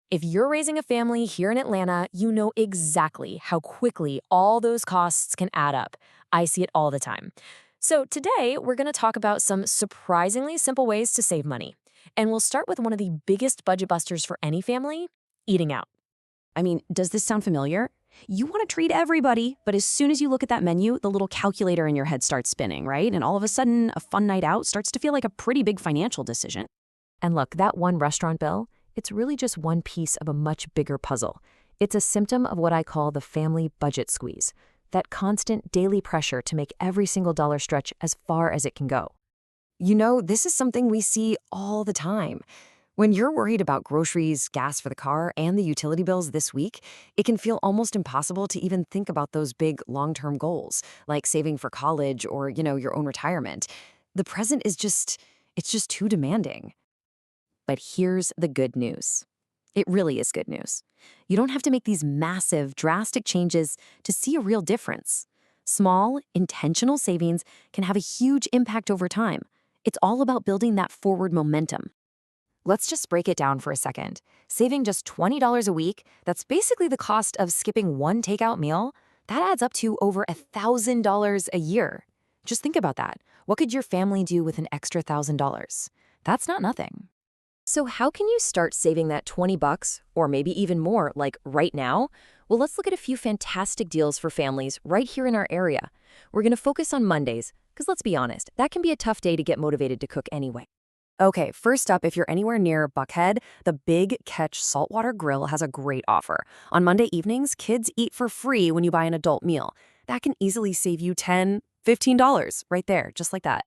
If you're raising a family here in Atlanta, you know exactly how quickly all those costs can add up. I see it all the time. So today, we're going to talk about some surprisingly simple ways to save money. And we'll start with one of the biggest budget busters for any family, eating out. I mean, does this sound familiar? You want to treat everybody, but as soon as you look at that menu, the little calculator in your head starts spinning, right? And all of a sudden, a fun night out starts to feel like a pretty big financial decision. And look, that one restaurant bill, it's really just one piece of a much bigger puzzle. It's a symptom of what I call the family budget squeeze, that constant daily pressure to make every single dollar stretch as far as it can go. You know, this is something we see all the time. When you're worried about groceries, gas for the car, and the utility bills this week, it can feel almost impossible to even think about those big long-term goals, like saving for college or, your own retirement. The present is it's just too demanding. But here's the good news. It really is good news. You don't have to make these massive, drastic changes to see a real difference. Small, intentional savings can have a huge impact over time. It's all about building that forward momentum. Let's just break it down for a second. Saving just $20 a week, that's basically the cost of skipping one takeout meal, that adds up to over $1,000 a year. Just think about that. What could your family do with an extra $1,000? That's not nothing. So how can you start saving that $20 or maybe even more, like right now? Well, let's look at a few fantastic deals for families right here in our area. We're going to focus on Mondays, because let's be honest, that can be a tough day to get motivated to cook anyway. Okay, first up, if you're anywhere near Buckhead, the Big Catch Saltwater Grill has a great offer. On Monday evenings, kids eat for free when you buy an adult meal. That can easily save you $10, $15 right there, just like that.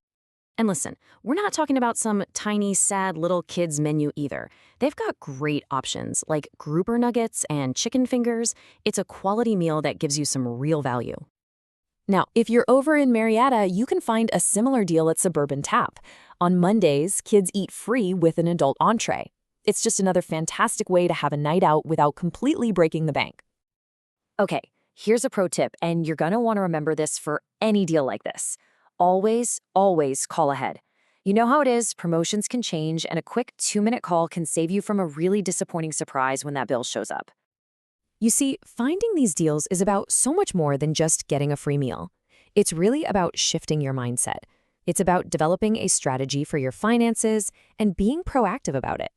And listen, we're not talking about some tiny, sad little kids menu either. They've got great options like grouper nuggets and chicken fingers. It's a quality meal that gives you some real value. Now, if you're over in Marietta, you can find a similar deal at Suburban Tap. On Mondays, kids eat free with an adult entree. It's just another fantastic way to have a night out without completely breaking the bank. Okay, here's a pro tip, and you're gonna wanna remember this for any deal like this. Always, always call ahead. You know how it is, promotions can change, and a quick 2-minute call can save you from a really disappointing surprise when that bill shows up. You see, finding these deals is about so much more than just getting a free meal. It's really about shifting your mindset. It's about developing a strategy for your finances and being proactive about it.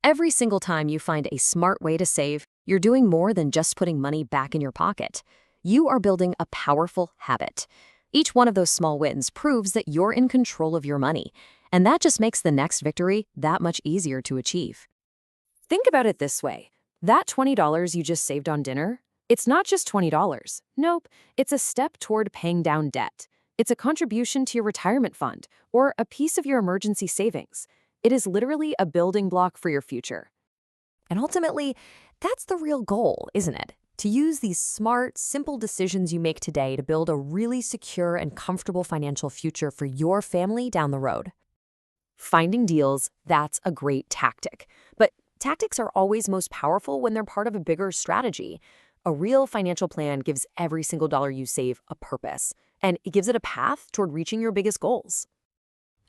Every single time you find a smart way to save, you're doing more than just putting money back in your pocket. You are building a powerful habit. Each one of those small wins proves that you're in control of your money, and that just makes the next victory that much easier to achieve. Think about it this way. That $20 you just saved on dinner, it's not just $20. Nope, it's a step toward paying down debt. It's a contribution to your retirement fund or a piece of your emergency savings. It is literally a building block for your future. And ultimately, that's the real goal, isn't it? To use these smart, simple decisions you make today to build a really secure and comfortable financial future for your family down the road. Finding deals, that's a great tactic. But tactics are always most powerful when they're part of a bigger strategy. A real financial plan gives every single dollar you save a purpose, and it gives it a path toward reaching your biggest goals.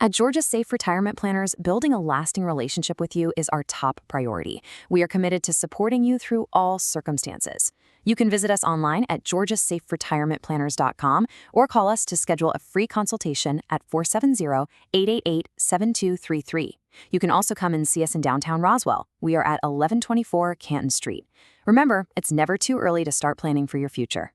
At Georgia Safe Retirement Planners, building a lasting relationship with you is our top priority. We are committed to supporting you through all circumstances. You can visit us online at georgiasaferetirementplanners.com or call us to schedule a free consultation at 470-888-7233. You can also come and see us in downtown Roswell. We are at 1124 Canton Street. Remember, it's never too early to start planning for your future.